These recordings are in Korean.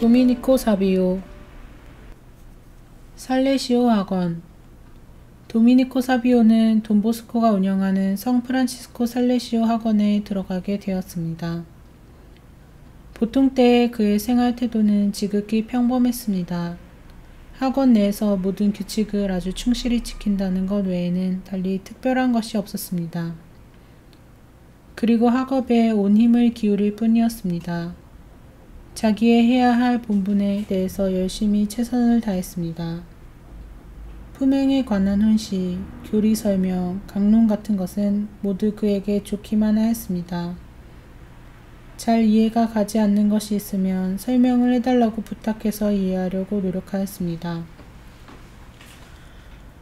도미니코 사비오 살레시오 학원. 도미니코 사비오는 돈보스코가 운영하는 성프란치스코 살레시오 학원에 들어가게 되었습니다. 보통 때의 그의 생활 태도는 지극히 평범했습니다. 학원 내에서 모든 규칙을 아주 충실히 지킨다는 것 외에는 달리 특별한 것이 없었습니다. 그리고 학업에 온 힘을 기울일 뿐이었습니다. 자기의 해야 할 본분에 대해서 열심히 최선을 다했습니다. 품행에 관한 훈시, 교리 설명, 강론 같은 것은 모두 그에게 좋기만 하였습니다. 잘 이해가 가지 않는 것이 있으면 설명을 해달라고 부탁해서 이해하려고 노력하였습니다.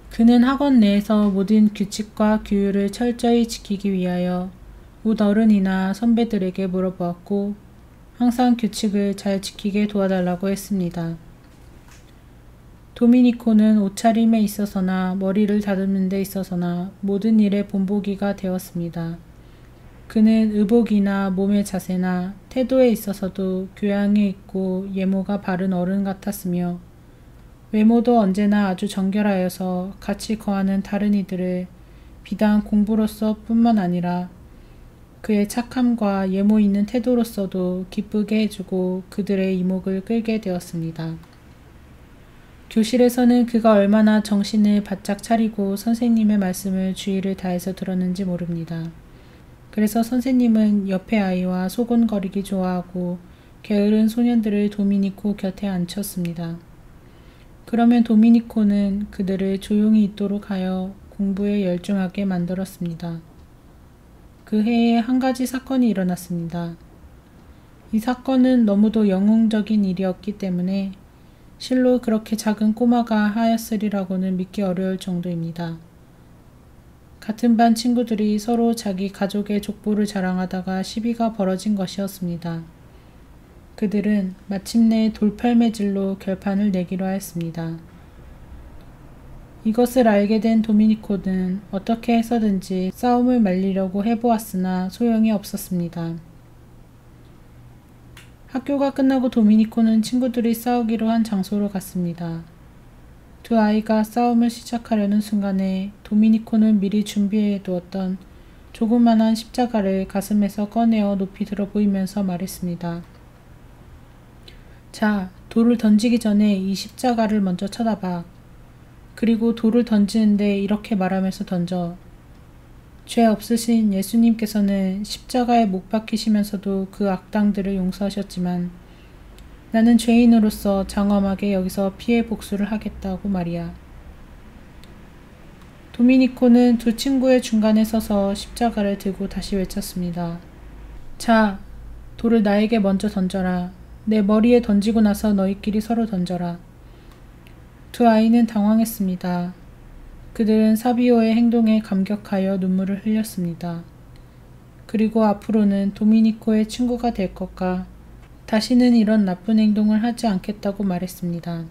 그는 학원 내에서 모든 규칙과 규율을 철저히 지키기 위하여 못 어른이나 선배들에게 물어보았고 항상 규칙을 잘 지키게 도와달라고 했습니다. 도미니코는 옷차림에 있어서나 머리를 다듬는 데 있어서나 모든 일의 본보기가 되었습니다. 그는 의복이나 몸의 자세나 태도에 있어서도 교양이 있고 예모가 바른 어른 같았으며 외모도 언제나 아주 정결하여서 같이 거하는 다른 이들을 비단 공부로서 뿐만 아니라 그의 착함과 예모 있는 태도로서도 기쁘게 해주고 그들의 이목을 끌게 되었습니다. 교실에서는 그가 얼마나 정신을 바짝 차리고 선생님의 말씀을 주의를 다해서 들었는지 모릅니다. 그래서 선생님은 옆의 아이와 소곤거리기 좋아하고 게으른 소년들을 도미니코 곁에 앉혔습니다. 그러면 도미니코는 그들을 조용히 있도록 하여 공부에 열중하게 만들었습니다. 그 해에 한 가지 사건이 일어났습니다. 이 사건은 너무도 영웅적인 일이었기 때문에 실로 그렇게 작은 꼬마가 하였으리라고는 믿기 어려울 정도입니다. 같은 반 친구들이 서로 자기 가족의 족보를 자랑하다가 시비가 벌어진 것이었습니다. 그들은 마침내 돌팔매질로 결판을 내기로 하였습니다. 이것을 알게 된 도미니코는 어떻게 해서든지 싸움을 말리려고 해보았으나 소용이 없었습니다. 학교가 끝나고 도미니코는 친구들이 싸우기로 한 장소로 갔습니다. 두 아이가 싸움을 시작하려는 순간에 도미니코는 미리 준비해 두었던 조그만한 십자가를 가슴에서 꺼내어 높이 들어 보이면서 말했습니다. 자, 돌을 던지기 전에 이 십자가를 먼저 쳐다봐. 그리고 돌을 던지는데 이렇게 말하면서 던져. 죄 없으신 예수님께서는 십자가에 못 박히시면서도 그 악당들을 용서하셨지만 나는 죄인으로서 장엄하게 여기서 피해 복수를 하겠다고 말이야. 도미니코는 두 친구의 중간에 서서 십자가를 들고 다시 외쳤습니다. 자, 돌을 나에게 먼저 던져라. 내 머리에 던지고 나서 너희끼리 서로 던져라. 두 아이는 당황했습니다. 그들은 사비오의 행동에 감격하여 눈물을 흘렸습니다. 그리고 앞으로는 도미니코의 친구가 될 것과 다시는 이런 나쁜 행동을 하지 않겠다고 말했습니다.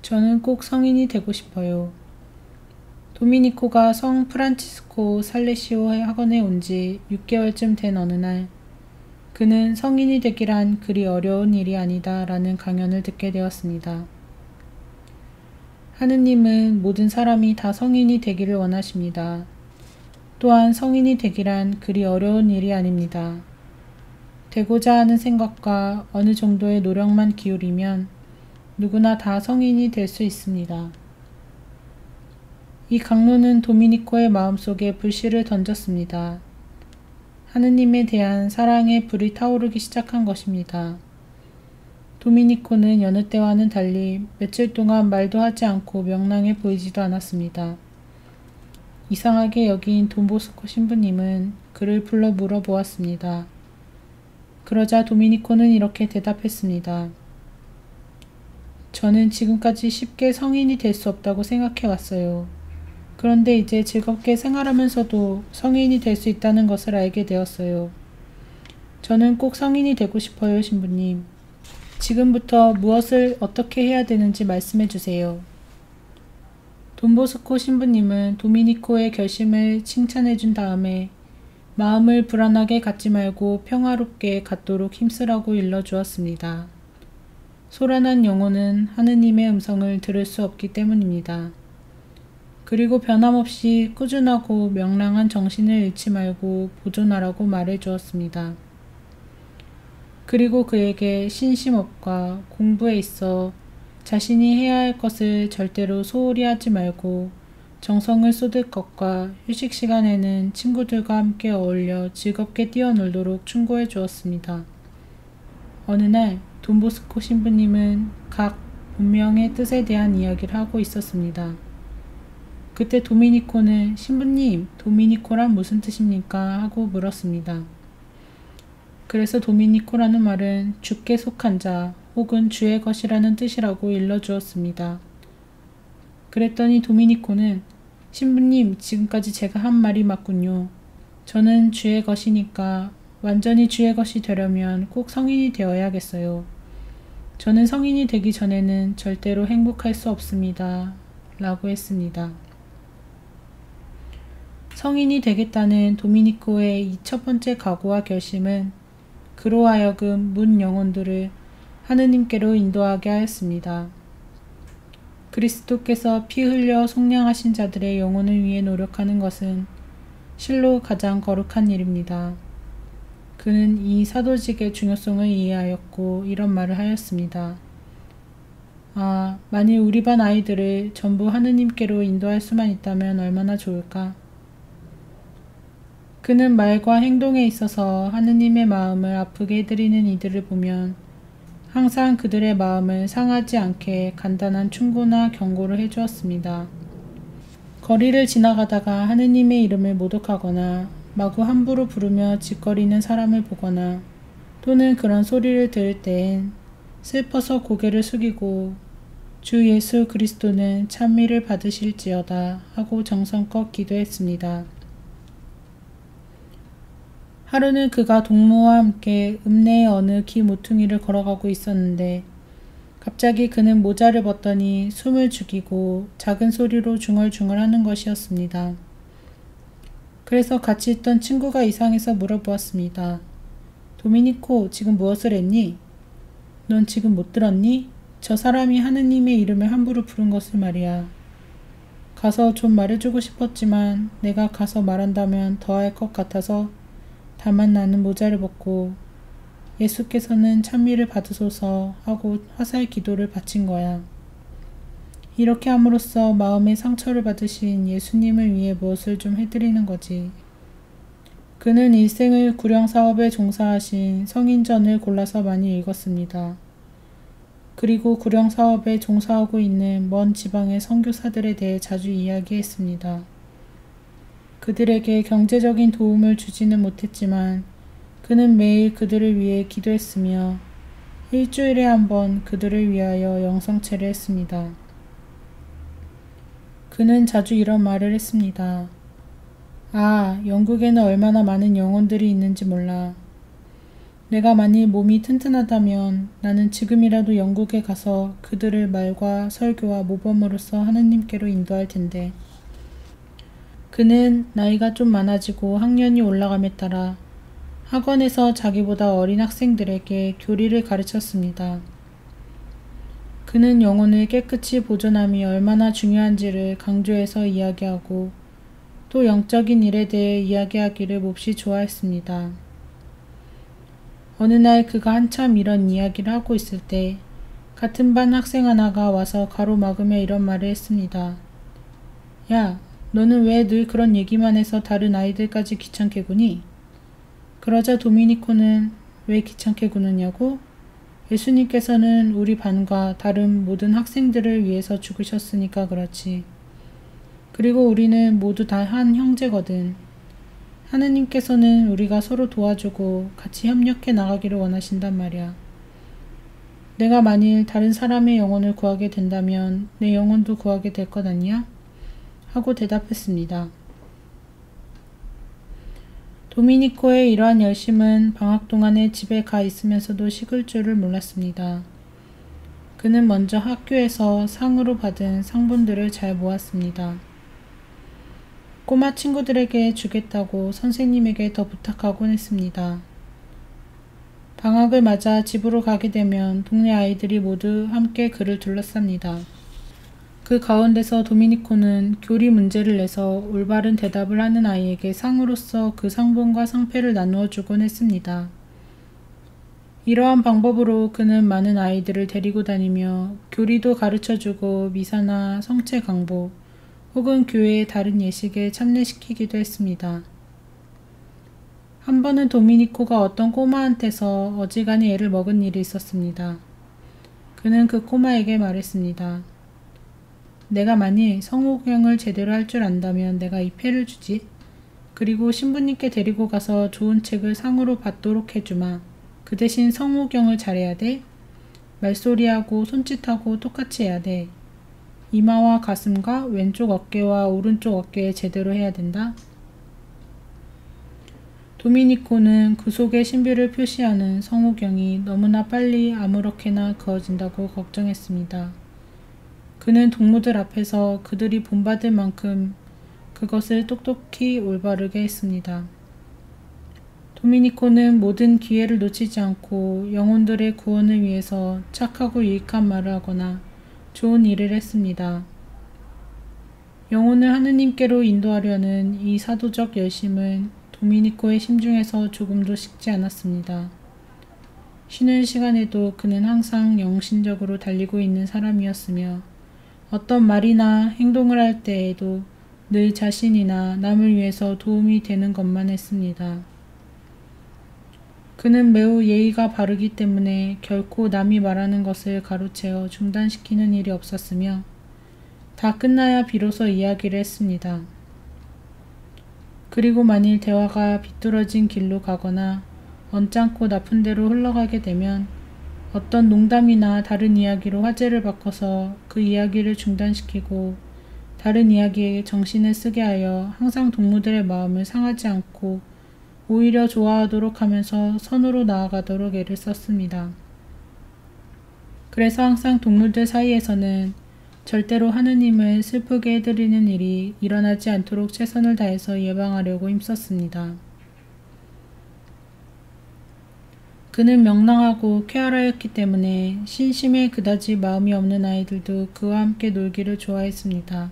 저는 꼭 성인이 되고 싶어요. 도미니코가 성 프란치스코 살레시오 학원에 온 지 6개월쯤 된 어느 날 그는 성인이 되기란 그리 어려운 일이 아니다 라는 강연을 듣게 되었습니다. 하느님은 모든 사람이 다 성인이 되기를 원하십니다. 또한 성인이 되기란 그리 어려운 일이 아닙니다. 되고자 하는 생각과 어느 정도의 노력만 기울이면 누구나 다 성인이 될 수 있습니다. 이 강론은 도미니코의 마음속에 불씨를 던졌습니다. 하느님에 대한 사랑의 불이 타오르기 시작한 것입니다. 도미니코는 여느 때와는 달리 며칠 동안 말도 하지 않고 명랑해 보이지도 않았습니다. 이상하게 여긴 돈보스코 신부님은 그를 불러 물어보았습니다. 그러자 도미니코는 이렇게 대답했습니다. 저는 지금까지 쉽게 성인이 될 수 없다고 생각해 왔어요. 그런데 이제 즐겁게 생활하면서도 성인이 될 수 있다는 것을 알게 되었어요. 저는 꼭 성인이 되고 싶어요, 신부님. 지금부터 무엇을 어떻게 해야 되는지 말씀해 주세요. 돈보스코 신부님은 도미니코의 결심을 칭찬해 준 다음에 마음을 불안하게 갖지 말고 평화롭게 갖도록 힘쓰라고 일러주었습니다. 소란한 영혼은 하느님의 음성을 들을 수 없기 때문입니다. 그리고 변함없이 꾸준하고 명랑한 정신을 잃지 말고 보존하라고 말해주었습니다. 그리고 그에게 신심업과 공부에 있어 자신이 해야 할 것을 절대로 소홀히 하지 말고 정성을 쏟을 것과 휴식 시간에는 친구들과 함께 어울려 즐겁게 뛰어놀도록 충고해 주었습니다. 어느 날 돈보스코 신부님은 각 본명의 뜻에 대한 이야기를 하고 있었습니다. 그때 도미니코는 신부님, 도미니코란 무슨 뜻입니까? 하고 물었습니다. 그래서 도미니코라는 말은 주께 속한 자 혹은 주의 것이라는 뜻이라고 일러주었습니다. 그랬더니 도미니코는 신부님, 지금까지 제가 한 말이 맞군요. 저는 주의 것이니까 완전히 주의 것이 되려면 꼭 성인이 되어야겠어요. 저는 성인이 되기 전에는 절대로 행복할 수 없습니다. 라고 했습니다. 성인이 되겠다는 도미니코의 이 첫 번째 각오와 결심은 그로 하여금 문 영혼들을 하느님께로 인도하게 하였습니다. 그리스도께서 피 흘려 속량하신 자들의 영혼을 위해 노력하는 것은 실로 가장 거룩한 일입니다. 그는 이 사도직의 중요성을 이해하였고 이런 말을 하였습니다. 아, 만일 우리 반 아이들을 전부 하느님께로 인도할 수만 있다면 얼마나 좋을까? 그는 말과 행동에 있어서 하느님의 마음을 아프게 해드리는 이들을 보면 항상 그들의 마음을 상하지 않게 간단한 충고나 경고를 해주었습니다. 거리를 지나가다가 하느님의 이름을 모독하거나 마구 함부로 부르며 짓거리는 사람을 보거나 또는 그런 소리를 들을 때엔 슬퍼서 고개를 숙이고 주 예수 그리스도는 찬미를 받으실지어다 하고 정성껏 기도했습니다. 하루는 그가 동무와 함께 읍내의 어느 기 모퉁이를 걸어가고 있었는데 갑자기 그는 모자를 벗더니 숨을 죽이고 작은 소리로 중얼중얼 하는 것이었습니다. 그래서 같이 있던 친구가 이상해서 물어보았습니다. 도미니코, 지금 무엇을 했니? 넌 지금 못 들었니? 저 사람이 하느님의 이름을 함부로 부른 것을 말이야. 가서 좀 말해주고 싶었지만 내가 가서 말한다면 더 할 것 같아서 다만 나는 모자를 벗고 예수께서는 찬미를 받으소서 하고 화살 기도를 바친 거야. 이렇게 함으로써 마음의 상처를 받으신 예수님을 위해 무엇을 좀 해드리는 거지. 그는 일생을 구령사업에 종사하신 성인전을 골라서 많이 읽었습니다. 그리고 구령사업에 종사하고 있는 먼 지방의 선교사들에 대해 자주 이야기했습니다. 그들에게 경제적인 도움을 주지는 못했지만 그는 매일 그들을 위해 기도했으며 일주일에 한 번 그들을 위하여 영성체를 했습니다. 그는 자주 이런 말을 했습니다. 아, 영국에는 얼마나 많은 영혼들이 있는지 몰라. 내가 만일 몸이 튼튼하다면 나는 지금이라도 영국에 가서 그들을 말과 설교와 모범으로써 하느님께로 인도할 텐데. 그는 나이가 좀 많아지고 학년이 올라감에 따라 학원에서 자기보다 어린 학생들에게 교리를 가르쳤습니다. 그는 영혼을 깨끗이 보존함이 얼마나 중요한지를 강조해서 이야기하고 또 영적인 일에 대해 이야기하기를 몹시 좋아했습니다. 어느 날 그가 한참 이런 이야기를 하고 있을 때 같은 반 학생 하나가 와서 가로막으며 이런 말을 했습니다. 야, 너는 왜 늘 그런 얘기만 해서 다른 아이들까지 귀찮게 구니? 그러자 도미니코는 왜 귀찮게 구느냐고? 예수님께서는 우리 반과 다른 모든 학생들을 위해서 죽으셨으니까 그렇지. 그리고 우리는 모두 다 한 형제거든. 하느님께서는 우리가 서로 도와주고 같이 협력해 나가기를 원하신단 말이야. 내가 만일 다른 사람의 영혼을 구하게 된다면 내 영혼도 구하게 될 것 아니야? 하고 대답했습니다. 도미니코의 이러한 열심은 방학 동안에 집에 가 있으면서도 식을 줄을 몰랐습니다. 그는 먼저 학교에서 상으로 받은 상분들을 잘 모았습니다. 꼬마 친구들에게 주겠다고 선생님에게 더 부탁하곤 했습니다. 방학을 맞아 집으로 가게 되면 동네 아이들이 모두 함께 그를 둘러쌉니다. 그 가운데서 도미니코는 교리 문제를 내서 올바른 대답을 하는 아이에게 상으로서 그 상본과 상패를 나누어 주곤 했습니다. 이러한 방법으로 그는 많은 아이들을 데리고 다니며 교리도 가르쳐주고 미사나 성체 강복 혹은 교회의 다른 예식에 참여시키기도 했습니다. 한 번은 도미니코가 어떤 꼬마한테서 어지간히 애를 먹은 일이 있었습니다. 그는 그 꼬마에게 말했습니다. 내가 만일 성호경을 제대로 할 줄 안다면 내가 이 패를 주지. 그리고 신부님께 데리고 가서 좋은 책을 상으로 받도록 해주마. 그 대신 성호경을 잘해야 돼. 말소리하고 손짓하고 똑같이 해야 돼. 이마와 가슴과 왼쪽 어깨와 오른쪽 어깨에 제대로 해야 된다. 도미니코는 그 속에 신비를 표시하는 성호경이 너무나 빨리 아무렇게나 그어진다고 걱정했습니다. 그는 동무들 앞에서 그들이 본받을 만큼 그것을 똑똑히 올바르게 했습니다. 도미니코는 모든 기회를 놓치지 않고 영혼들의 구원을 위해서 착하고 유익한 말을 하거나 좋은 일을 했습니다. 영혼을 하느님께로 인도하려는 이 사도적 열심은 도미니코의 심중에서 조금도 식지 않았습니다. 쉬는 시간에도 그는 항상 영신적으로 달리고 있는 사람이었으며 어떤 말이나 행동을 할 때에도 늘 자신이나 남을 위해서 도움이 되는 것만 했습니다. 그는 매우 예의가 바르기 때문에 결코 남이 말하는 것을 가로채어 중단시키는 일이 없었으며 다 끝나야 비로소 이야기를 했습니다. 그리고 만일 대화가 비뚤어진 길로 가거나 언짢고 나쁜 대로 흘러가게 되면 어떤 농담이나 다른 이야기로 화제를 바꿔서 그 이야기를 중단시키고 다른 이야기에 정신을 쓰게 하여 항상 동무들의 마음을 상하지 않고 오히려 좋아하도록 하면서 선으로 나아가도록 애를 썼습니다. 그래서 항상 동무들 사이에서는 절대로 하느님을 슬프게 해드리는 일이 일어나지 않도록 최선을 다해서 예방하려고 힘썼습니다. 그는 명랑하고 쾌활하였기 때문에 신심에 그다지 마음이 없는 아이들도 그와 함께 놀기를 좋아했습니다.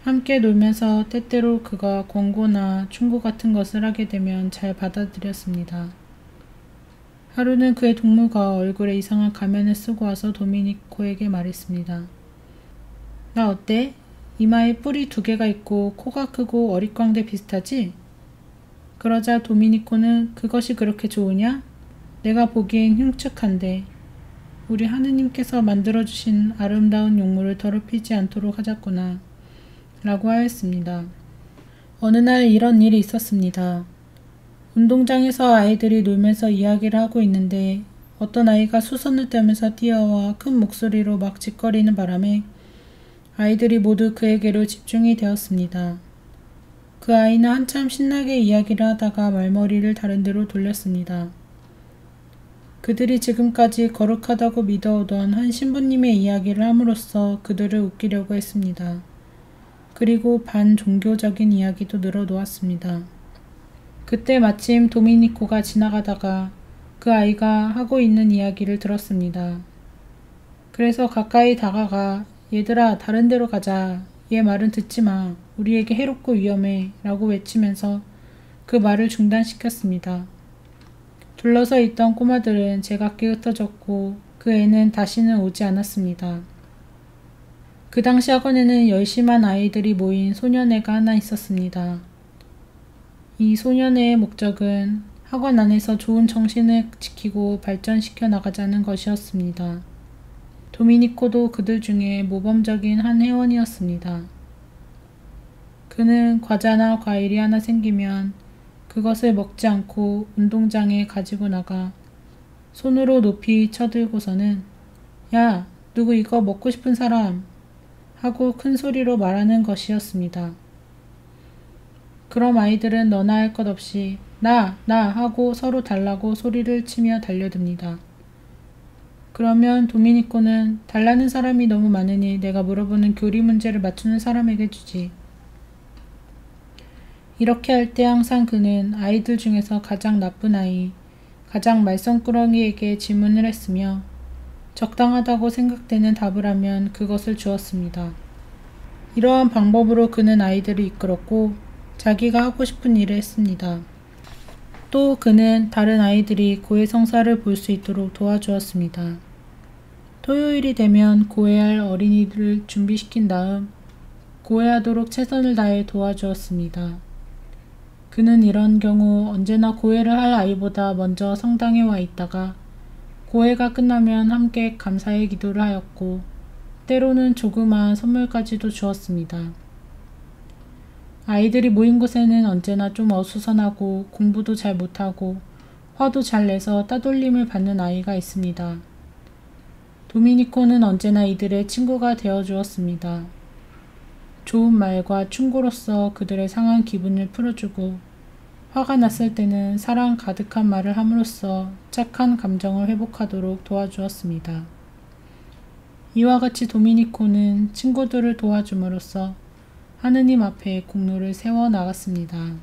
함께 놀면서 때때로 그가 권고나 충고 같은 것을 하게 되면 잘 받아들였습니다. 하루는 그의 동무가 얼굴에 이상한 가면을 쓰고 와서 도미니코에게 말했습니다. 나 어때? 이마에 뿔이 2개가 있고 코가 크고 어릿광대 비슷하지? 그러자 도미니코는 그것이 그렇게 좋으냐? 내가 보기엔 흉측한데 우리 하느님께서 만들어주신 아름다운 용모를 더럽히지 않도록 하자꾸나 라고 하였습니다. 어느 날 이런 일이 있었습니다. 운동장에서 아이들이 놀면서 이야기를 하고 있는데 어떤 아이가 수선을 떼면서 뛰어와 큰 목소리로 막 짓거리는 바람에 아이들이 모두 그에게로 집중이 되었습니다. 그 아이는 한참 신나게 이야기를 하다가 말머리를 다른 데로 돌렸습니다. 그들이 지금까지 거룩하다고 믿어오던 한 신부님의 이야기를 함으로써 그들을 웃기려고 했습니다. 그리고 반종교적인 이야기도 늘어놓았습니다. 그때 마침 도미니코가 지나가다가 그 아이가 하고 있는 이야기를 들었습니다. 그래서 가까이 다가가 얘들아 다른 데로 가자. 얘 말은 듣지 마. 우리에게 해롭고 위험해. 라고 외치면서 그 말을 중단시켰습니다. 둘러서 있던 꼬마들은 제각기 흩어졌고 그 애는 다시는 오지 않았습니다. 그 당시 학원에는 열심한 아이들이 모인 소년회가 하나 있었습니다. 이 소년회의 목적은 학원 안에서 좋은 정신을 지키고 발전시켜 나가자는 것이었습니다. 도미니코도 그들 중에 모범적인 한 회원이었습니다. 그는 과자나 과일이 하나 생기면 그것을 먹지 않고 운동장에 가지고 나가 손으로 높이 쳐들고서는 야, 누구 이거 먹고 싶은 사람? 하고 큰 소리로 말하는 것이었습니다. 그럼 아이들은 너나 할 것 없이 나 하고 서로 달라고 소리를 치며 달려듭니다. 그러면 도미니코는 달라는 사람이 너무 많으니 내가 물어보는 교리 문제를 맞추는 사람에게 주지. 이렇게 할 때 항상 그는 아이들 중에서 가장 나쁜 아이, 가장 말썽꾸러기에게 질문을 했으며 적당하다고 생각되는 답을 하면 그것을 주었습니다. 이러한 방법으로 그는 아이들을 이끌었고 자기가 하고 싶은 일을 했습니다. 또 그는 다른 아이들이 고해성사를 볼 수 있도록 도와주었습니다. 토요일이 되면 고해할 어린이들을 준비시킨 다음 고해하도록 최선을 다해 도와주었습니다. 그는 이런 경우 언제나 고해를 할 아이보다 먼저 성당에 와 있다가 고해가 끝나면 함께 감사의 기도를 하였고 때로는 조그마한 선물까지도 주었습니다. 아이들이 모인 곳에는 언제나 좀 어수선하고 공부도 잘 못하고 화도 잘 내서 따돌림을 받는 아이가 있습니다. 도미니코는 언제나 이들의 친구가 되어 주었습니다. 좋은 말과 충고로써 그들의 상한 기분을 풀어주고 화가 났을 때는 사랑 가득한 말을 함으로써 착한 감정을 회복하도록 도와주었습니다. 이와 같이 도미니코는 친구들을 도와줌으로써 하느님 앞에 공로를 세워 나갔습니다.